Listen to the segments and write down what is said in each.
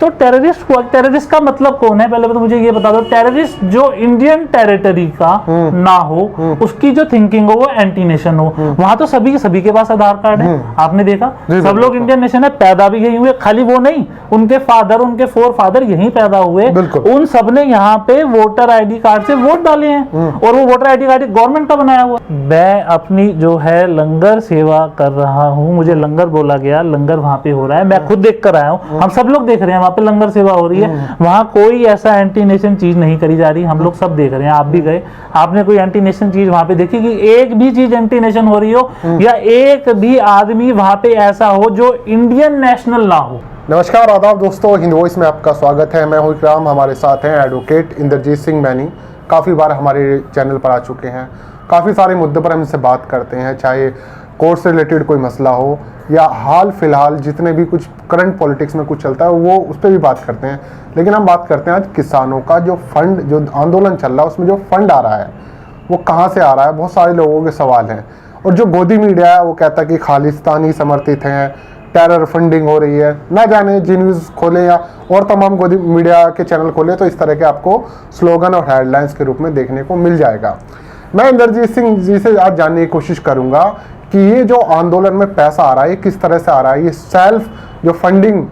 तो टेररिस्ट का मतलब कौन है, पहले तो मुझे ये बता दो। टेररिस्ट जो इंडियन टेरिटरी का ना हो, उसकी जो थिंकिंग हो वो एंटी नेशन हो। वहां तो सभी के पास आधार कार्ड है, आपने देखा सब लोग इंडियन नेशन है, पैदा भी यही हुए। खाली वो नहीं, उनके फादर, उनके फोर फादर यहीं पैदा हुए, उन सब ने यहाँ पे वोटर आईडी कार्ड से वोट डाले हैं, और वो वोटर आईडी कार्ड गवर्नमेंट का बनाया हुआ। मैं अपनी जो है लंगर सेवा कर रहा हूँ, मुझे लंगर बोला गया, लंगर वहां पे हो रहा है, मैं खुद देख कर आया हूँ, हम सब लोग देख रहे हैं, वहां पे लंगर सेवा हो रही है, वहां कोई ऐसा एंटी नेशन चीज नहीं करी जा रही, हम लोग सब देख रहे हैं। आप भी गए, आपने कोई एंटी नेशन चीज वहां पे देखी कि एक भी चीज एंटी नेशन हो रही हो, या एक भी आदमी वहां पे ऐसा हो जो इंडियन नेशनल ना हो। नमस्कार, आदाब दोस्तों, हिंद वॉइस में आपका स्वागत है। मैं हूं इकराम, हमारे साथ हैं एडवोकेट इंद्रजीत सिंह मैनी। काफ़ी बार हमारे चैनल पर आ चुके हैं, काफ़ी सारे मुद्दों पर हम इनसे बात करते हैं, चाहे कोर्ट से रिलेटेड कोई मसला हो या हाल फिलहाल जितने भी कुछ करंट पॉलिटिक्स में कुछ चलता है वो उस पर भी बात करते हैं। लेकिन हम बात करते हैं आज किसानों का जो फंड, जो आंदोलन चल रहा है उसमें जो फंड आ रहा है वो कहाँ से आ रहा है। बहुत सारे लोगों के सवाल हैं, और जो गोदी मीडिया है वो कहता है कि खालिस्तानी समर्थित हैं, टेरर फंडिंग हो रही है। ना जाने जी न्यूज़ खोलें या और तमाम गोदी मीडिया के चैनल खोलें तो इस तरह के आपको स्लोगन और हेडलाइंस के रूप में देखने को मिल जाएगा। मैं इंद्रजीत सिंह जी से आज जानने की कोशिश करूंगा कि ये जो आंदोलन में पैसा आ रहा है किस तरह से आ रहा है, ये सेल्फ जो फंडिंग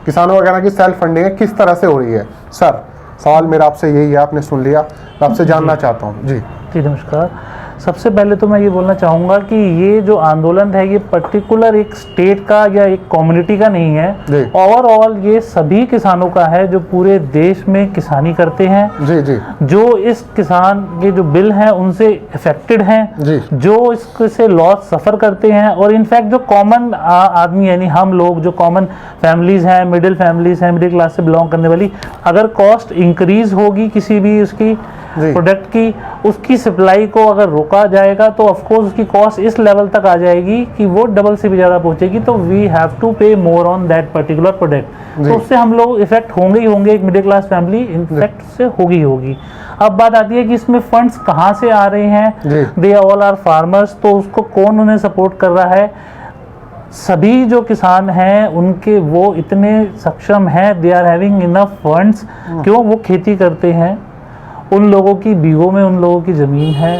किसानों वगैरह की सेल्फ फंडिंग है किस तरह से हो रही है। सर, सवाल मेरा आपसे यही है, आपने सुन लिया, मैं आपसे जानना चाहता हूँ। जी नमस्कार। सबसे पहले तो मैं ये बोलना चाहूँगा कि ये जो आंदोलन है ये पर्टिकुलर एक स्टेट का या एक कम्युनिटी का नहीं है, ओवरऑल ये सभी किसानों का है जो पूरे देश में किसानी करते हैं। जी। जो इस किसान के जो बिल हैं उनसे इफेक्टेड हैं, जो इससे लॉस सफ़र करते हैं, और इनफैक्ट जो कॉमन आदमी यानी हम लोग जो कॉमन फैमिलीज़ हैं, मिडिल फैमिलीज़ हैं, मिडिल क्लास से बिलोंग करने वाली, अगर कॉस्ट इंक्रीज़ होगी किसी भी उसकी प्रोडक्ट की, उसकी सप्लाई को अगर रोका जाएगा तो ऑफ कोर्स उसकी कॉस्ट इस लेवल तक आ जाएगी कि वो डबल से भी ज़्यादा पहुंचेगी। तो वी हैव टू पे more on that particular product. तो उससे हम लोग इफेक्ट होंगे ही होंगे, एक मिडिल क्लास फैमिली इनफेक्ट से होगी। अब बात आती है कि इसमें फंड्स कहाँ से आ रहे हैं। दे ऑल आर फार्मर्स, तो उसको कौन उन्हें सपोर्ट कर रहा है। सभी जो किसान हैं उनके वो इतने सक्षम हैं, they are having enough funds, क्यों वो खेती करते हैं, उन लोगों की बीघों में उन लोगों की ज़मीन है,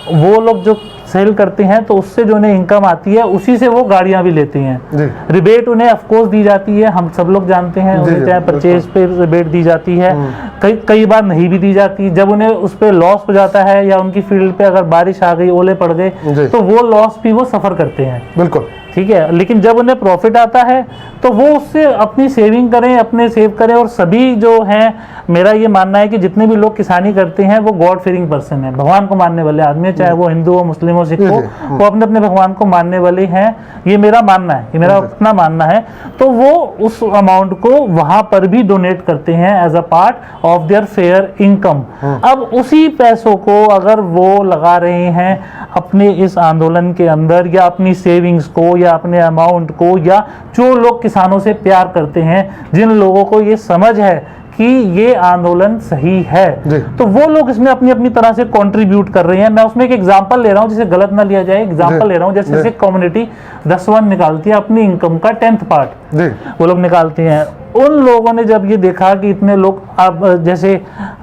वो लोग जो सेल करते हैं तो उससे जो उन्हें इनकम आती है उसी से वो गाड़ियां भी लेते हैं। रिबेट उन्हें ऑफ कोर्स दी जाती है, हम सब लोग जानते हैं, उन्हें चाहे परचेज पे रिबेट दी जाती है, कई बार नहीं भी दी जाती। जब उन्हें उस पर लॉस हो जाता है या उनकी फील्ड पे अगर बारिश आ गई, ओले पड़ गए, तो वो लॉस भी वो सफ़र करते हैं। बिल्कुल ठीक है। लेकिन जब उन्हें प्रॉफिट आता है तो वो उससे अपनी सेविंग करें, अपने सेव करें। और सभी जो हैं, मेरा ये मानना है कि जितने भी लोग किसानी करते हैं वो गॉड फीयरिंग पर्सन है, भगवान को मानने वाले आदमी है, चाहे वो हिंदू हो, मुस्लिम हो, सिख हो, वो अपने अपने भगवान को मानने वाले हैं। ये मेरा मानना है, ये मेरा अपना मानना है। तो वो उस अमाउंट को वहां पर भी डोनेट करते हैं as a part of their fair income. अब उसी पैसों को अगर वो लगा रहे हैं अपने इस आंदोलन के अंदर, या अपनी सेविंग्स को, या अपने अमाउंट को, या जो लोग किसानों से प्यार करते हैं, जिन लोगों को ये समझ है कि ये आंदोलन सही है, तो वो लोग इसमें अपनी अपनी तरह से कंट्रीब्यूट कर रहे हैं। मैं उसमें एक एग्जांपल ले रहा हूं, जिसे गलत ना लिया जाए, एग्जांपल ले रहा हूं। जैसे सिख कम्युनिटी 10वां निकालती है अपनी इनकम का 10th पार्ट, वो लोग निकालते हैं। उन लोगों ने जब ये देखा कि इतने लोग, अब जैसे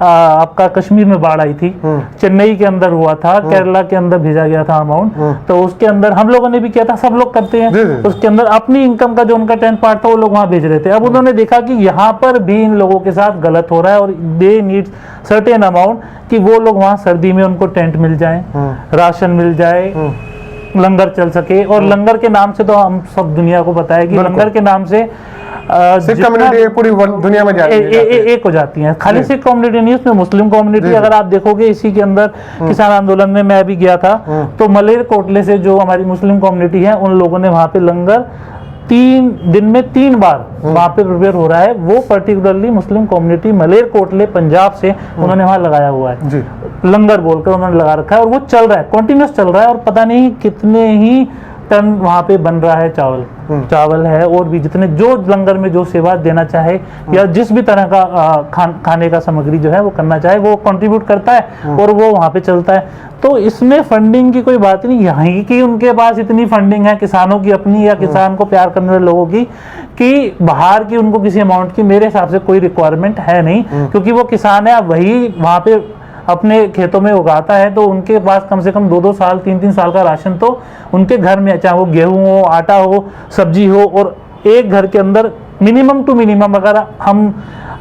आपका कश्मीर में बाढ़ आई थी, चेन्नई के अंदर हुआ था, केरला के अंदर भेजा गया था अमाउंट, तो उसके अंदर हम लोगों ने भी किया था, सब लोग करते हैं, उसके अंदर अपनी इनकम का जो उनका 10th पार्ट था वो लोग वहां भेज रहे थे। अब उन्होंने देखा कि यहाँ पर भी इन लोगों के साथ गलत हो रहा है, और दे नीड सर्टेन अमाउंट कि वो लोग वहां सर्दी में उनको टेंट मिल जाए, राशन मिल जाए, लंगर चल सके। और लंगर के नाम से तो हम सब दुनिया को पता है कि लंगर के नाम से सिख कम्युनिटी पूरी दुनिया में एक हो जाती है। खाली सिख कम्युनिटी नहीं, उसमें मुस्लिम कम्युनिटी, अगर आप देखोगे इसी के अंदर किसान आंदोलन में मैं भी गया था, तो मलेरकोटले से जो हमारी मुस्लिम कम्युनिटी है, उन लोगों ने वहां पे लंगर 3 दिन में 3 बार वहां पे प्रिपेयर हो रहा है। वो पर्टिकुलरली मुस्लिम कम्युनिटी मलेरकोटले पंजाब से उन्होंने वहां लगाया हुआ है, लंगर बोलकर उन्होंने लगा रखा है, और वो चल रहा है, कंटिन्यूस चल रहा है। और पता नहीं कितने ही टन वहाँ पे बन रहा है चावल, चावल है, और भी जितने जो लंगर में जो सेवा देना चाहे या जिस भी तरह का खाने का सामग्री जो है वो करना चाहे वो कंट्रीब्यूट करता है और वो वहाँ पे चलता है। तो इसमें फंडिंग की कोई बात नहीं, यहाँ की उनके पास इतनी फंडिंग है किसानों की अपनी या किसान को प्यार करने वाले लोगों की, कि बाहर की उनको किसी अमाउंट की मेरे हिसाब से कोई रिक्वायरमेंट है नहीं, क्योंकि वो किसान है वही वहाँ पे अपने खेतों में उगाता है, तो उनके पास कम से कम 2-2 साल 3-3 साल का राशन तो उनके घर में, चाहे वो गेहूं हो, आटा हो, सब्जी हो, और एक घर के अंदर मिनिमम टू मिनिमम अगर हम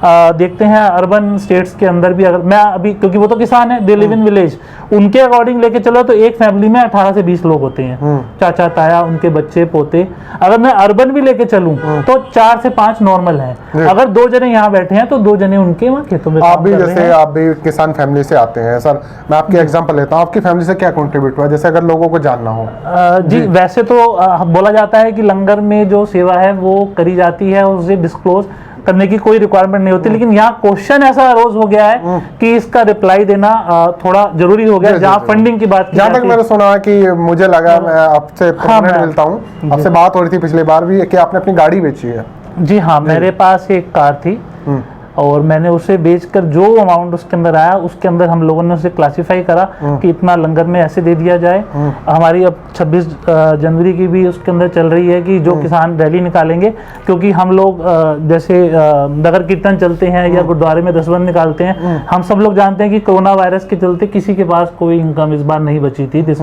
देखते हैं अर्बन स्टेट्स के अंदर भी, अगर मैं अभी, क्योंकि वो तो किसान है, दे लिव इन विलेज, उनके अकॉर्डिंग लेके चलो तो एक फैमिली में 18 से 20 लोग होते हैं, चाचा ताया उनके बच्चे पोते। अगर मैं अर्बन भी लेके चलूं तो 4 से 5 नॉर्मल हैं। अगर 2 जने यहाँ बैठे हैं तो 2 जने उनके वहाँ खेतों में। आप भी जैसे आप भी किसान फैमिली से आते हैं सर, मैं आपकी एग्जांपल लेता हूँ, आपकी फैमिली से क्या कंट्रीब्यूट हुआ, जैसे अगर लोगों को जानना हो? जी वैसे तो बोला जाता है कि लंगर में जो सेवा है वो करी जाती है, उसे डिस्क्लोज करने की कोई रिक्वायरमेंट नहीं होती, लेकिन यहाँ क्वेश्चन ऐसा अरोज हो गया है कि इसका रिप्लाई देना थोड़ा जरूरी हो गया, जहाँ फंडिंग की बात। जहाँ तक मैंने सुना कि मुझे लगा, मैं आपसे मिलता हूँ, आपसे बात हो रही थी पिछली बार भी कि आपने अपनी गाड़ी बेची है। जी हाँ, मेरे पास एक कार थी और मैंने उसे बेचकर जो अमाउंट उसके अंदर आया उसके अंदर हम लोगों ने उसे क्लासिफाई करा कि इतना लंगर में ऐसे दे दिया जाए। हमारी अब 26 जनवरी की भी उसके अंदर चल रही है कि जो किसान रैली निकालेंगे, क्योंकि हम लोग जैसे नगर कीर्तन चलते हैं या गुरुद्वारे में दसबंद निकालते हैं, हम सब लोग जानते हैं कि कोरोना वायरस के चलते किसी के पास कोई इनकम इस बार नहीं बची थी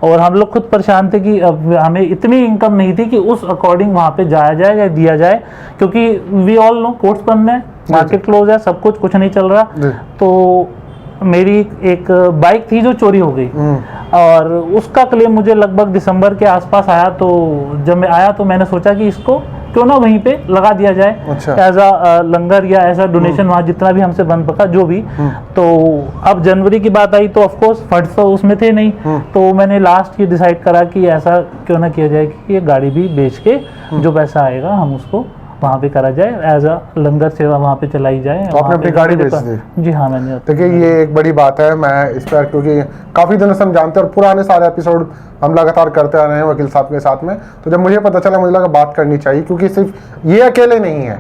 और हम लोग खुद परेशान थे कि हमें इतनी इनकम नहीं थी कि उस अकॉर्डिंग वहाँ पे जाया जाए या दिया जाए, क्योंकि वी ऑल नो कोर्ट्स बंद है, मार्केट क्लोज है, सब कुछ नहीं चल रहा। तो मेरी एक बाइक थी जो चोरी हो गई और उसका क्लेम मुझे लगभग दिसंबर के आसपास आया। तो जब मैं आया तो मैंने सोचा कि इसको क्यों ना वहीं पे लगा दिया जाए एज अ लंगर या एज अ डोनेशन, वहाँ जितना भी हमसे बन पका जो भी। तो अब जनवरी की बात आई तो ऑफ कोर्स फंड्स तो उसमें थे नहीं, तो मैंने लास्ट ये डिसाइड करा कि ऐसा क्यों ना किया जाए कि ये गाड़ी भी बेच के जो पैसा आएगा हम उसको वहाँ पे करा जाए, एज अ लंगर सेवा वहाँ पे चलाई जाए। तो आपने अपनी गाड़ी बेच दी? जी हाँ, मैंने। देखिए ये एक बड़ी बात है, मैं इस पर क्योंकि काफ़ी दिनों से हम जानते हैं और पुराने सारे एपिसोड हम लगातार करते आ रहे हैं वकील साहब के साथ में, तो जब मुझे पता चला मुझे लगा बात करनी चाहिए, क्योंकि सिर्फ ये अकेले नहीं है,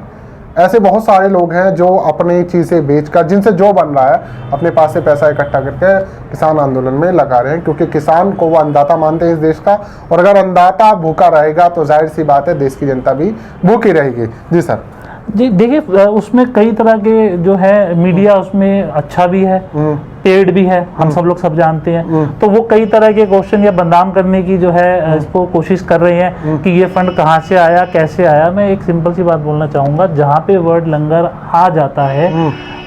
ऐसे बहुत सारे लोग हैं जो अपनी चीज़ें बेचकर, जिनसे जो बन रहा है, अपने पास से पैसा इकट्ठा करके किसान आंदोलन में लगा रहे हैं, क्योंकि किसान को वो अन्नदाता मानते हैं इस देश का, और अगर अन्नदाता भूखा रहेगा तो जाहिर सी बात है देश की जनता भी भूखी रहेगी। जी सर। जी देखिए, उसमें कई तरह के जो है मीडिया उसमें अच्छा भी है, पेड भी है, हम सब लोग सब जानते हैं, तो वो कई तरह के क्वेश्चन या बदनाम करने की जो है इसको कोशिश कर रहे हैं कि ये फंड कहाँ से आया, कैसे आया। मैं एक सिंपल सी बात बोलना चाहूँगा, जहाँ पे वर्ड लंगर आ जाता है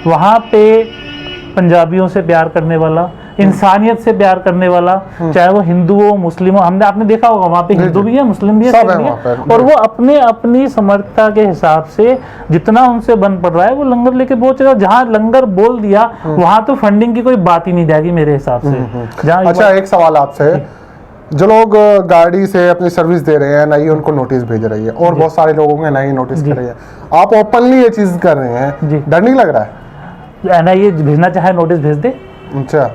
वहाँ पे पंजाबियों से प्यार करने वाला, इंसानियत से प्यार करने वाला, चाहे वो हिंदू हो मुस्लिम हो, हमने आपने देखा होगा वहाँ पे हिंदू भी है, मुस्लिम भी है, सब है, और वो अपने अपनी समर्थता के हिसाब से जितना उनसे बन पड़ रहा है वो लंगर लेके पहुंचेगा। जहाँ लंगर बोल दिया वहां तो फंडिंग की कोई बात ही नहीं जाएगी मेरे हिसाब से। अच्छा, एक सवाल आपसे, जो लोग गाड़ी से अपनी सर्विस दे रहे हैं, ना ही उनको नोटिस भेज रही है, और बहुत सारे लोगों को ना ही नोटिस कर रही है, आप ओपनली ये चीज कर रहे हैं, डर नहीं लग रहा है? ना ये भेजना चाहे नोटिस भेज दे। अच्छा,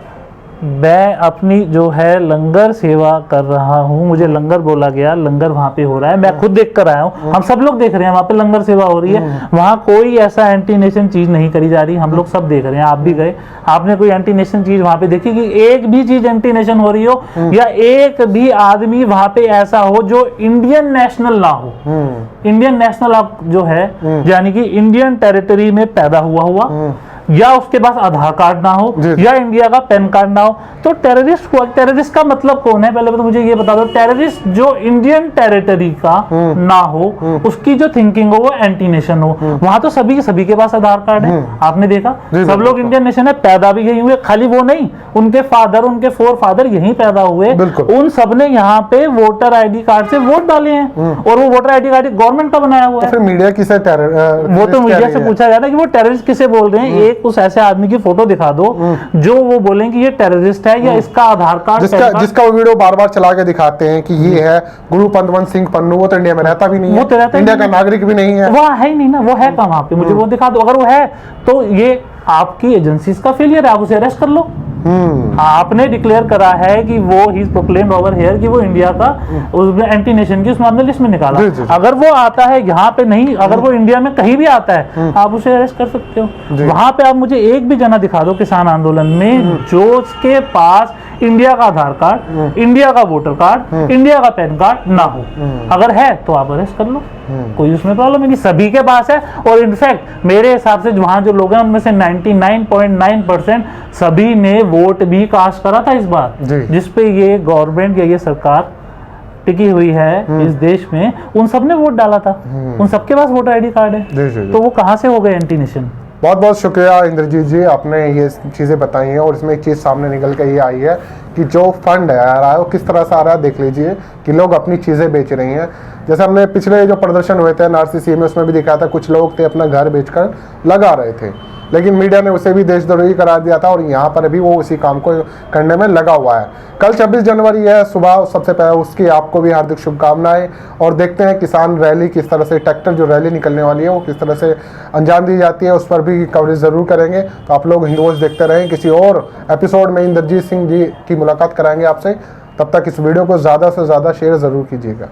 मैं अपनी जो है लंगर सेवा कर रहा हूँ, मुझे लंगर बोला गया, लंगर वहाँ पे हो रहा है, मैं खुद देख कर आया हूँ, हम सब लोग देख रहे हैं वहाँ पे लंगर सेवा हो रही है, वहाँ कोई ऐसा एंटी नेशन चीज नहीं करी जा रही, हम लोग सब देख रहे हैं, आप भी गए, आपने कोई एंटी नेशन चीज वहाँ पे देखी कि एक भी चीज एंटी नेशन हो रही हो या एक भी आदमी वहाँ पे ऐसा हो जो इंडियन नेशनल ना हो। इंडियन नेशनल आप जो है यानी कि इंडियन टेरिटरी में पैदा हुआ या उसके पास आधार कार्ड ना हो या इंडिया का पैन कार्ड ना हो, तो टेररिस्ट हुआ। टेररिस्ट का मतलब कौन है, पहले तो मुझे ये बता दो। टेररिस्ट जो इंडियन टेरिटरी का ना हो, उसकी जो थिंकिंग हो वो एंटी नेशन हो। वहां तो सभी के पास आधार कार्ड है, आपने देखा, सब लोग इंडियन नेशन है, पैदा भी यही हुए, खाली वो नहीं, उनके फादर, उनके फोर फादर यहीं पैदा हुए, उन सब ने यहाँ पे वोटर आईडी कार्ड से वोट डाले हैं, और वो वोटर आईडी कार्ड गवर्नमेंट का बनाया हुआ है। तो फिर मीडिया किसे वो तो मीडिया से पूछा जाता है कि वो टेररिस्ट किसे बोल रहे हैं। उस ऐसे आदमी की फोटो दिखा दो जो वो बोलें कि ये टेररिस्ट है, या इसका आधार कार्ड, जिसका वो वीडियो बार बार चला के दिखाते हैं कि ये है गुरु पंतवंत सिंह पन्नू, वो तो इंडिया में रहता भी नहीं है, वो तो रहता इंडिया का नागरिक भी नहीं है, वो है ही नहीं ना, वो है कहाँ पे, मुझे वो दिखा दो। अगर वो है तो ये आपकी एजेंसीज का फेलियर है, आप उसे अरेस्ट कर लो। आपने डिक्लेयर करा है कि वो ही प्रोक्लेम्ड ओवर हियर कि वो इंडिया का उसमें एंटी नेशन की उसमें लिस्ट में निकाला। अगर वो आता है यहाँ पे नहीं, अगर वो इंडिया में कहीं भी आता है आप उसे अरेस्ट कर सकते हो। वहां पे आप मुझे एक भी जना दिखा दो किसान आंदोलन में जो उसके पास इंडिया का आधार कार्ड, इंडिया का वोटर कार्ड, इंडिया का पैन कार्ड ना हो। अगर है तो आप अरेस्ट कर लो, कोई उसमें प्रॉब्लम नहीं, सभी के पास है। और इनफैक्ट मेरे हिसाब से वहां जो लोग हैं उनमें से 99.9% सभी ने वोट भी कास्ट करा था इस बार, जिसपे ये गवर्नमेंट या ये सरकार टिकी हुई है इस देश में, उन सब ने वोट डाला था, उन सबके पास वोटर आईडी कार्ड है। तो वो कहां से हो गए एंटी नेशन? बहुत बहुत शुक्रिया इंद्रजीत जी, आपने ये चीज़ें बताई हैं। और इसमें एक चीज़ सामने निकल के ये आई है कि जो फंड आ रहा है वो किस तरह से आ रहा है। देख लीजिए कि लोग अपनी चीज़ें बेच रही हैं। जैसे हमने पिछले जो प्रदर्शन हुए थे NRCC में, उसमें भी दिखाया था कुछ लोग थे अपना घर बेचकर लगा रहे थे, लेकिन मीडिया ने उसे भी देशद्रोही करार दिया था। और यहाँ पर भी वो उसी काम को करने में लगा हुआ है। कल 26 जनवरी है सुबह, सबसे पहले उसकी आपको भी हार्दिक शुभकामनाएं। और देखते हैं किसान रैली किस तरह से, ट्रैक्टर जो रैली निकलने वाली है वो किस तरह से अंजाम दी जाती है, उस पर भी कवरेज ज़रूर करेंगे। तो आप लोग हिंदुओं देखते रहें। किसी और एपिसोड में इंद्रजीत सिंह जी की मुलाकात कराएंगे आपसे। तब तक इस वीडियो को ज़्यादा से ज़्यादा शेयर ज़रूर कीजिएगा।